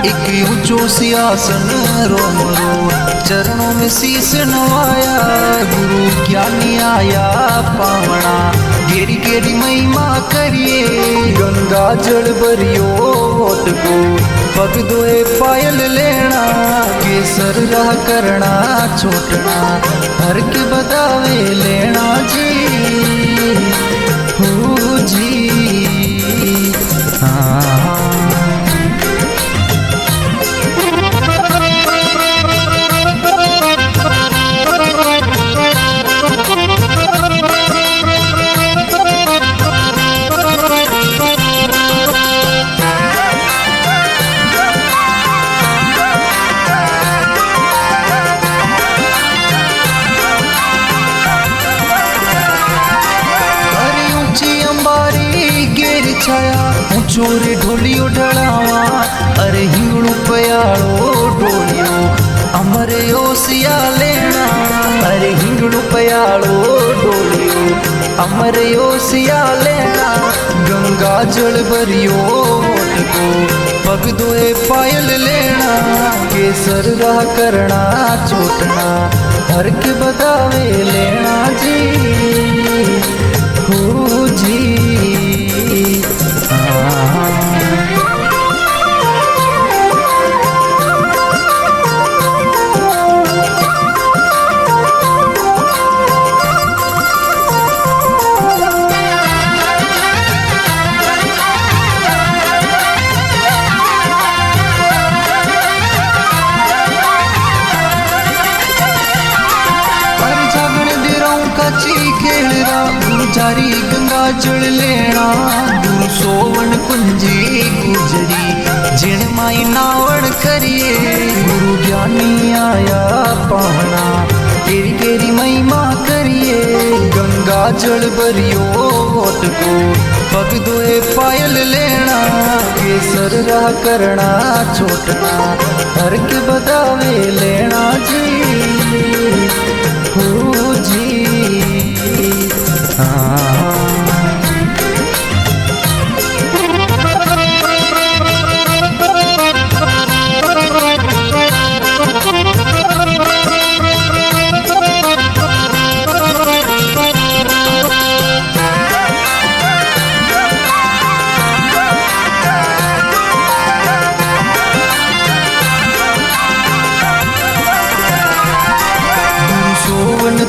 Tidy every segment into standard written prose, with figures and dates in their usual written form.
एक ऊंचो सिंहासन रोम रो, चरणों में शीश नवाया। गुरु ज्ञानी आया पावना, गेरी गेरी महिमा करिए। गंगा जल भरियो ओट को, पग दोए पायल लेना। केसर राह करना छोटना, हर के बदावे लेना जी। हो जी छाया ऊंचोरे ढोलियो ढलावा। अरे हिंगड़ू पयाड़ो ढोलियो अमरे ओसिया लेना। अरे हिंगड़ू पयाड़ो ढोलियो अमरे ओसिया लेना। गंगा जल भरियो ओट को, पग दोए पायल लेना। केसर राह करना छोटना, हर के बदावे लेना जी। हो जी खेलरा। गुरु जारी गंगा जल लेना। गुरु सोवन कुंजी गुजरी, जिण माई नावण करिए। गुरु ज्ञानी आया पावना, केरी केरी महिमा करिए। गंगा जल भरियो ओट को, पग दोए पायल लेना। केसर राह करना छोटना, हर के बदावे लेना जी। हो जी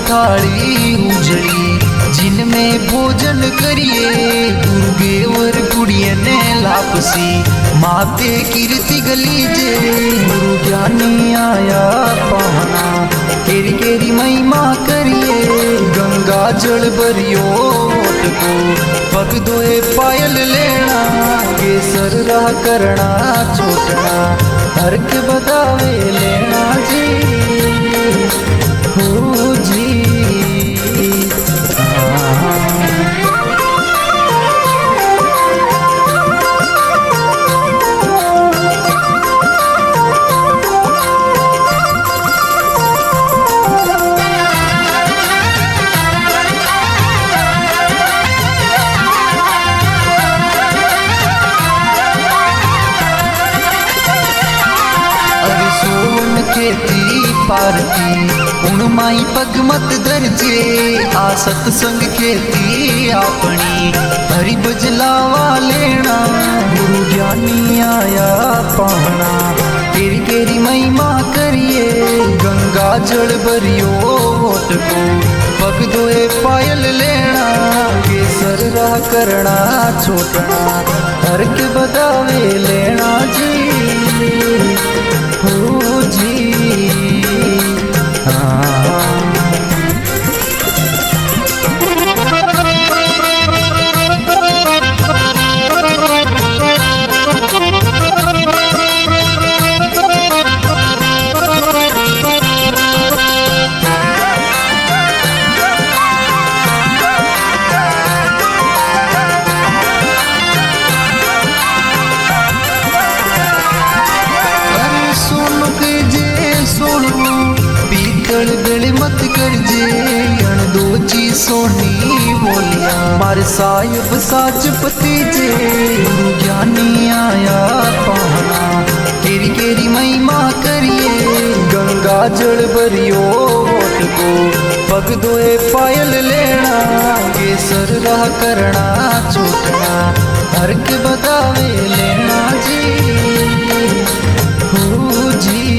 थाली उजड़ी, जिनमें भोजन करिए। गुरुगेवर गुड़िया ने लापसी, माते कीर्ति गलीजे। गुरु ज्ञानी आया पावना, केरी केरी महिमा करिए। गंगा जल भरियो ओट को, पग दोए पायल लेना। केसर राह करना छोटना, हर के बदावे लेना जी। हो जी खेती पारती उनमाई पग मत दरजे। आ सत्संग खेती अपनी, हरि बजलावा लेना। गुरु ज्ञानी आया पावना, केरी केरी महिमा करिए। गंगा जल भरियो ओट को, पग दोए पायल लेना। केसर राह करना छोटना, हर के बदावे लेना जी। हो जी मत कर जे अण दोची सोनी बोलिया। मार साहिब साच पति जे, गुरु ज्ञानी आया पावना। केरी केरी महिमा करिए गंगा जल भरियो को पग दोए पायल लेना केसर राह करना छूटना हर के बतावे लेना जी हो जी।